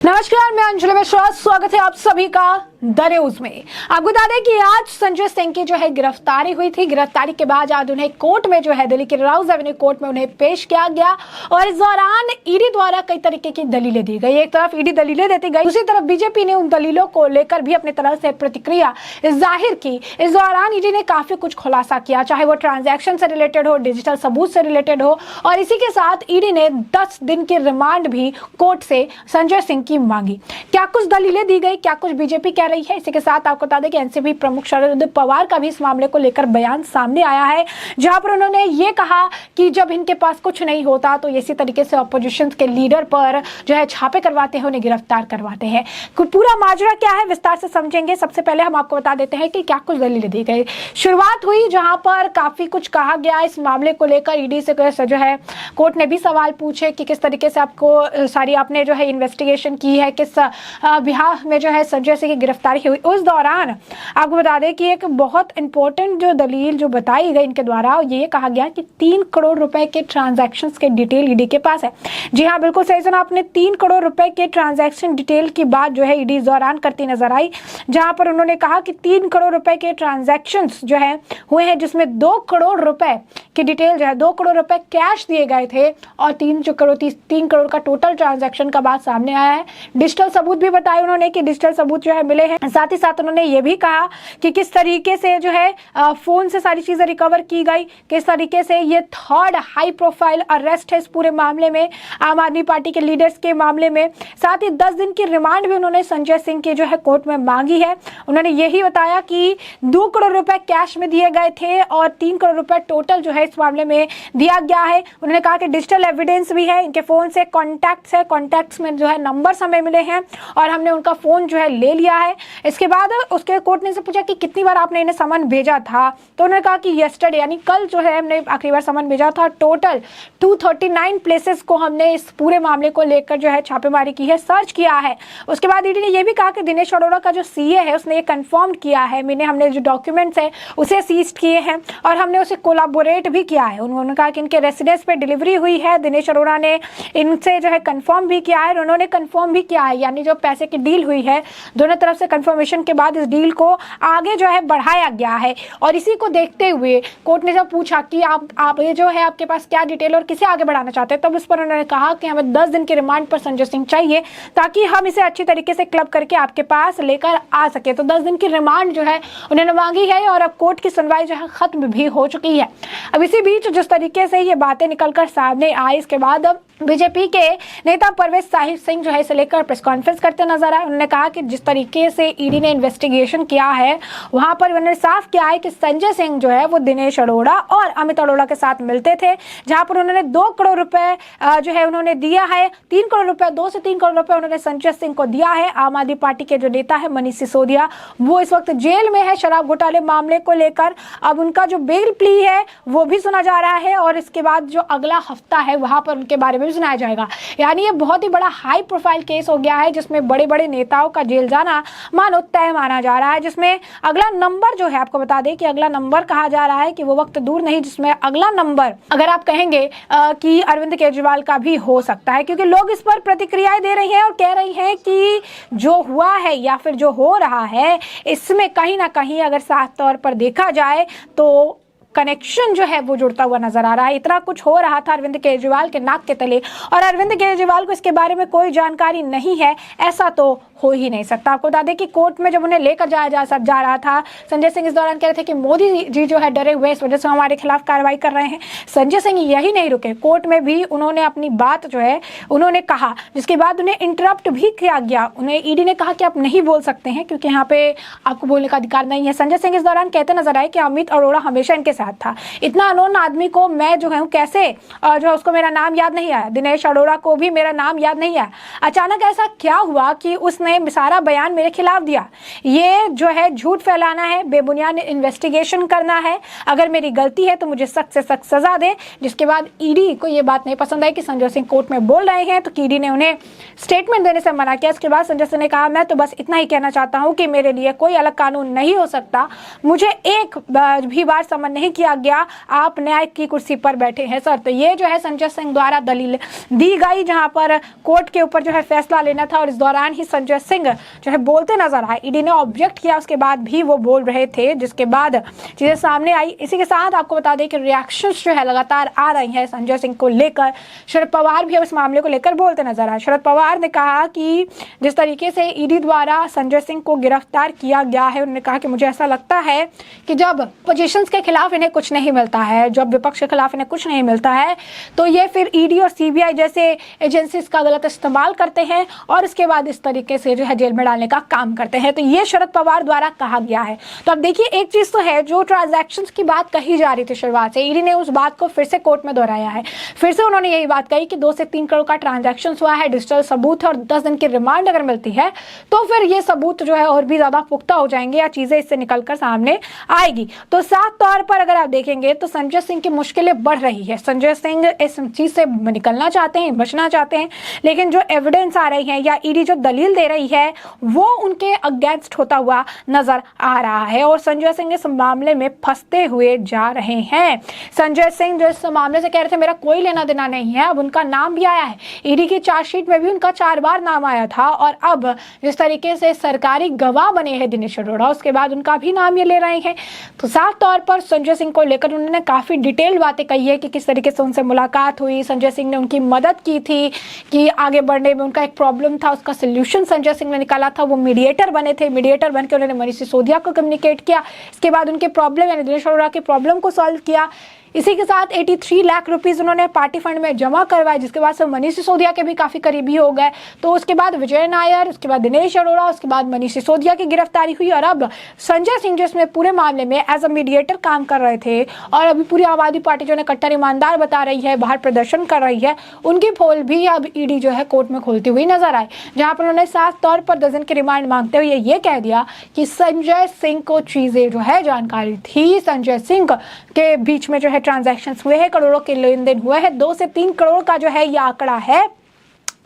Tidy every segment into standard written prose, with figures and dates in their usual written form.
नमस्कार, मैं अंजलि मिश्रा। स्वागत है आप सभी का द न्यूज में। आपको बता दें कि आज संजय सिंह की जो है गिरफ्तारी हुई थी। गिरफ्तारी के बाद आज उन्हें कोर्ट में जो है दिल्ली के राउज एवेन्यू कोर्ट में उन्हें पेश किया गया और इस दौरान ईडी द्वारा कई तरीके की दलीलें दी गई। एक तरफ ईडी दलीलें देती गई, दूसरी तरफ बीजेपी ने उन दलीलों को लेकर भी अपनी तरह से प्रतिक्रिया जाहिर की। इस दौरान ईडी ने काफी कुछ खुलासा किया, चाहे वो ट्रांजैक्शन से रिलेटेड हो, डिजिटल सबूत से रिलेटेड हो, और इसी के साथ ईडी ने 10 दिन की रिमांड भी कोर्ट से संजय सिंह की मांगी। क्या कुछ दलीलें दी गई, क्या कुछ बीजेपी कह रही है, इसी के साथ आपको बता दें कि एनसीपी प्रमुख शरद पवार का भी इस मामले को लेकर बयान सामने आया है, जहां पर उन्होंने ये कहा कि जब इनके पास कुछ नहीं होता तो इसी तरीके से ऑपोजिशन के लीडर पर जो है छापे करवाते हैं, उन्हें गिरफ्तार करवाते हैं। पूरा माजरा क्या है विस्तार से समझेंगे। सबसे पहले हम आपको बता देते हैं कि क्या कुछ दलीलें दी गई। शुरुआत हुई जहां पर काफी कुछ कहा गया इस मामले को लेकर। ईडी से जो है कोर्ट ने भी सवाल पूछे कि किस तरीके से आपको सारी आपने जो है इन्वेस्टिगेशन की है, किस बिहाफ में जो है संजय सिंह की गिरफ्तारी हुई। उस दौरान आपको बता दें कि एक बहुत इंपॉर्टेंट जो दलील जो बताई गई इनके द्वारा, ये कहा गया कि 3 करोड़ रुपए के ट्रांजैक्शंस के डिटेल ईडी के पास है। जी हाँ, बिल्कुल सही सुना आपने। 3 करोड़ रुपए के ट्रांजैक्शन डिटेल की बात जो है ईडी इस दौरान करती नजर आई, जहां पर उन्होंने कहा कि 3 करोड़ रुपए के ट्रांजैक्शंस जो है हुए हैं, जिसमें 2 करोड़ रुपए की डिटेल जो है 2 करोड़ रुपए कैश दिए गए थे और 3 करोड़ का टोटल ट्रांजैक्शन का बात सामने आया है। डिजिटल सबूत भी बताए उन्होंने कि डिजिटल सबूत जो है मिले हैं। साथ ही साथ उन्होंने ये भी कहा कि किस तरीके से जो है फोन से सारी चीजें रिकवर की गई, किस तरीके से ये 3rd हाई प्रोफाइल अरेस्ट है इस पूरे मामले में, आम आदमी पार्टी के लीडर्स के मामले में। साथ ही 10 दिन की रिमांड भी उन्होंने संजय सिंह के जो है कोर्ट में मांगी है। उन्होंने यही बताया कि 2 करोड़ रुपए कैश में दिए गए थे और 3 करोड़ रुपए टोटल जो है इस मामले में दिया गया है। उन्होंने कहा कि डिजिटल एविडेंस भी है, इनके फोन से कॉन्टैक्ट्स है, कॉन्टैक्ट्स में जो है नंबर्स हमें मिले हैं और हमने उनका फोन जो है ले लिया है। इसके बाद उसके कोर्ट ने से पूछा कि कितनी बार आपने इन्हें समन भेजा था, तो उन्होंने कहा कि यस्टरडे यानी कल जो है हमने आखिरी बार समन भेजा था। टोटल 239 प्लेसेस को हमने इस पूरे मामले को लेकर जो है छापेमारी की है, सर्च किया है। उसके बाद ईडी ने यह भी कहा कि दिनेश अरोड़ा का जो सीए है उसने ये कंफर्म किया है, मैंने हमने जो डॉक्यूमेंट्स है उसे सीज किए हैं और हमने उसे कोलाबोरेट भी किया है। उन्होंने कहा कि इनके रेसिडेंस पे डिलीवरी हुई है, दिनेश अरोड़ा ने इनसे जो है कंफर्म भी किया है, उन्होंने कंफर्म भी किया है, यानी जो पैसे की डील हुई है दोनों तरफ से कंफर्मेशन के बाद इस डील को आगे जो है बढ़ाया गया है। और इसी को देखते हुए कोर्ट ने जब पूछा कि आप ये जो है आपके पास क्या डिटेल और किसे आगे बढ़ाना चाहते हैं, तब उस पर उन्होंने कहा कि हमें 10 दिन के रिमांड पर संजय सिंह चाहिए ताकि हम इसे अच्छी तरीके से क्लब करके आपके पास लेकर आ सके। तो 10 दिन की रिमांड जो है उन्होंने मांगी है और अब कोर्ट की सुनवाई जो है खत्म भी हो चुकी है। अब इसी बीच जिस तरीके से ये बातें निकलकर सामने आई, इसके बाद अब बीजेपी के नेता परवेज साहिब सिंह जो है इसे लेकर प्रेस कॉन्फ्रेंस करते नजर आए। उन्होंने कहा कि जिस तरीके से ईडी ने इन्वेस्टिगेशन किया है वहां पर उन्होंने साफ किया है कि संजय सिंह जो है वो दिनेश अरोड़ा और अमित अरोड़ा के साथ मिलते थे, जहां पर उन्होंने 2 करोड़ रुपए जो है उन्होंने दिया है। 3 करोड़ रुपए 2 से 3 करोड़ रुपए उन्होंने संजय सिंह को दिया है। आम आदमी पार्टी के जो नेता है मनीष सिसोदिया, वो इस वक्त जेल में है शराब घोटाले मामले को लेकर। अब उनका जो बेल प्ली है वो भी सुना जा रहा है और इसके बाद जो अगला हफ्ता है वहां पर उनके बारे में भी सुनाया जाएगा। यानी ये बहुत ही बड़ा हाई प्रोफाइल केस हो गया है जिसमें बड़े बड़े नेताओं का जेल जाना मानो तय माना जा रहा है, जिसमें अगला नंबर जो है आपको बता दें कि अगला नंबर कहा जा रहा है कि वो वक्त दूर नहीं जिसमें अगला नंबर अगर आप कहेंगे कि अरविंद केजरीवाल का भी हो सकता है, क्योंकि लोग इस पर प्रतिक्रियाएं दे रही हैं और कह रही हैं कि जो हुआ है या फिर जो हो रहा है इसमें कहीं ना कहीं अगर साफ तौर पर देखा जाए तो कनेक्शन जो है वो जुड़ता हुआ नजर आ रहा है। इतना कुछ हो रहा था अरविंद केजरीवाल के नाक के तले और अरविंद केजरीवाल को इसके बारे में कोई जानकारी नहीं है, ऐसा तो हो ही नहीं सकता। आपको बता दें कि कोर्ट में जब उन्हें लेकर जा रहा था, संजय सिंह इस दौरान कह रहे थे कि मोदी जी जो है डरे हुए इस वजह से हमारे खिलाफ कार्रवाई कर रहे हैं। संजय सिंह यही नहीं रुके, कोर्ट में भी उन्होंने अपनी बात जो है उन्होंने कहा, जिसके बाद उन्हें इंटरप्ट भी किया गया। उन्हें ईडी ने कहा कि आप नहीं बोल सकते हैं क्योंकि यहाँ पे आपको बोलने का अधिकार नहीं है। संजय सिंह इस दौरान कहते नजर आए कि अमित अरोड़ा हमेशा इनके साथ था, इतना अनोन आदमी को मैं जो है कैसे जो है उसको मेरा नाम याद नहीं आया, दिनेश अरोड़ा को भी मेरा नाम याद नहीं आया। अचानक ऐसा क्या हुआ कि उसने सारा बयान मेरे खिलाफ दिया। ये जो है झूठ फैलाना है, बेबुनियाद इन्वेस्टिगेशन करना है, अगर मेरी गलती है तो मुझे सख्त से सख्त सजा दे। जिसके बाद ईडी को ये बात नहीं पसंद आई कि संजय सिंह कोर्ट में बोल रहे हैं, तो ईडी ने उन्हें स्टेटमेंट देने से मना किया। इसके बाद संजय सिंह ने कहा मैं तो बस इतना ही कहना चाहता हूं कि मेरे लिए कोई अलग कानून नहीं हो सकता, मुझे एक भी बार समन नहीं नहीं किया गया, आप न्याय की कुर्सी पर बैठे हैं सर। तो ये जो है संजय सिंह द्वारा दलील दी गई, जहां पर कोर्ट के ऊपर जो है फैसला लेना था और इस दौरान ही संजय सिंह जो है बोलते नजर आए। ईडी ने ऑब्जेक्ट किया, उसके बाद भी वो बोल रहे थे, जिसके बाद चीजें सामने आई। इसी के साथ आपको बता दें कि रिएक्शंस जो है लगातार आ रही हैं संजय सिंह को लेकर। शरद पवार भी अब इस मामले को लेकर बोलते नजर आए। शरद पवार ने कहा कि जिस तरीके से ईडी द्वारा संजय सिंह को गिरफ्तार किया गया है, उन्होंने कहा कि मुझे ऐसा लगता है कि जब पोजीशंस के खिलाफ इन्हें कुछ नहीं मिलता है, जब विपक्ष के खिलाफ इन्हें कुछ नहीं मिलता है, तो ये फिर ईडी और सीबीआई जैसे एजेंसीज का गलत इस्तेमाल करते हैं और इसके बाद इस तरीके से जो है जेल में डालने का काम करते हैं। तो ये शरद पवार द्वारा कहा गया है। तो अब देखिए, एक चीज तो है जो ट्रांजैक्शंस की बात कही जा रही थी शुरुआत से, ईडी ने उस बात को फिर से कोर्ट में दोहराया है। फिर से उन्होंने यही बात कही कि 2 से 3 करोड़ का ट्रांजैक्शन हुआ है, डिजिटल सबूत है और 10 दिन की रिमांड अगर मिलती है तो फिर ये सबूत जो है और भी ज्यादा पुख्ता हो जाएंगे या चीजें इससे निकलकर सामने आएगी। तो साफ तौर पर अगर आप देखेंगे तो संजय सिंह की मुश्किलें बढ़ रही है। संजय सिंह इस चीज से निकलना चाहते हैं, बचना चाहते हैं, लेकिन जो एविडेंस आ रही है या ईडी जो दलील दे रही है वो उनके अगेंस्ट होता हुआ नजर आ रहा है और संजय सिंह इस मामले में फंसते हुए जा रहे हैं। संजय सिंह जो इस मामले से कह रहे थे मेरा कोई लेना देना नहीं है, अब उनका नाम भी आया है। ईडी की चार्जशीट में भी उनका 4 बार नाम आया था और अब जिस तरीके से सरकारी गवाह बने हैं दिनेश अरोड़ा, उसके बाद उनका भी नाम ये ले रहे हैं। तो साफ तौर पर संजय सिंह को लेकर उन्होंने काफी डिटेल बातें कही है कि किस तरीके से उनसे मुलाकात हुई, संजय सिंह ने उनकी मदद की थी कि आगे बढ़ने में उनका एक प्रॉब्लम था, उसका सोल्यूशन संजय सिंह ने निकाला था। वो मीडिएटर बने थे, मीडिएटर बनकर उन्होंने मनीष सिसोदिया को कम्युनिकेट किया, इसके बाद उनके प्रॉब्लम यानी दिनेश अरोड़ा के प्रॉब्लम को सॉल्व किया। इसी के साथ 83 लाख रुपीस उन्होंने पार्टी फंड में जमा करवाए, जिसके बाद से मनीष सिसोदिया के भी काफी करीबी हो गए। तो उसके बाद विजय नायर, उसके बाद दिनेश अरोड़ा, उसके बाद मनीष सिसोदिया की गिरफ्तारी हुई और अब संजय सिंह जिसमें पूरे मामले में एज अ मीडिएटर काम कर रहे थे और अभी पूरी आम आदमी पार्टी जो है कट्टर ईमानदार बता रही है, बाहर प्रदर्शन कर रही है, उनकी पोल भी अब ईडी जो है कोर्ट में खोलती हुई नजर आए, जहां पर उन्होंने साफ तौर पर 10 दिन की रिमांड मांगते हुए ये कह दिया कि संजय सिंह को चीजें जो है जानकारी थी, संजय सिंह के बीच में जो है ट्रांजैक्शंस हुए हैं, करोड़ों के लेन देन हुए हैं, 2 से 3 करोड़ का जो है ये आंकड़ा है,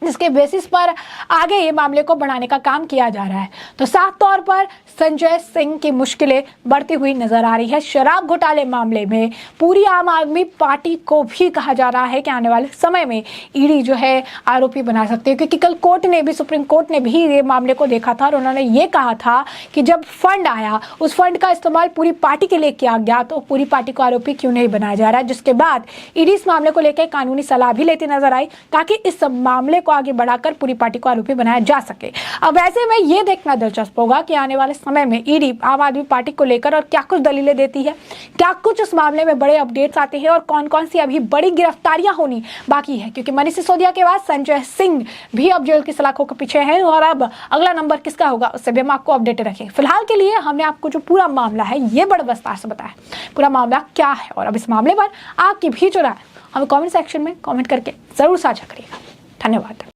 जिसके बेसिस पर आगे ये मामले को बढ़ाने का काम किया जा रहा है। तो साफ तौर पर संजय सिंह की मुश्किलें बढ़ती हुई नजर आ रही है। शराब घोटाले मामले में पूरी आम आदमी पार्टी को भी कहा जा रहा है कि आने वाले समय में ईडी जो है आरोपी बना सकती है, क्योंकि कल कोर्ट ने भी, सुप्रीम कोर्ट ने भी ये मामले को देखा था और उन्होंने ये कहा था कि जब फंड आया उस फंड का इस्तेमाल पूरी पार्टी के लिए किया गया तो पूरी पार्टी को आरोपी क्यों नहीं बनाया जा रहा है, जिसके बाद ईडी इस मामले को लेकर कानूनी सलाह भी लेती नजर आई ताकि इस मामले को आगे बढ़ाकर पूरी पार्टी को आरोपी बनाया जा सके। अब ऐसे में ये देखना दिलचस्प होगा कि आने वाले समय में ईडी आम आदमी पार्टी को लेकर और क्या कुछ दलीलें देती है, क्या कुछ इस मामले में बड़े अपडेट्स आते हैं और कौन कौन सी अभी बड़ी गिरफ्तारियां होनी बाकी है, क्योंकि मनीष सिसोदिया के बाद संजय सिंह भी अब जेल की सलाखों के पीछे हैं और अब अगला नंबर किसका होगा उससे भी हम आपको अपडेट रखें। फिलहाल के लिए हमने आपको जो पूरा मामला है ये बड़े विस्तार से बताया, पूरा मामला क्या है और अब इस मामले पर आपकी भी जो राय हमें कमेंट सेक्शन में कमेंट करके जरूर साझा करिएगा। धन्यवाद।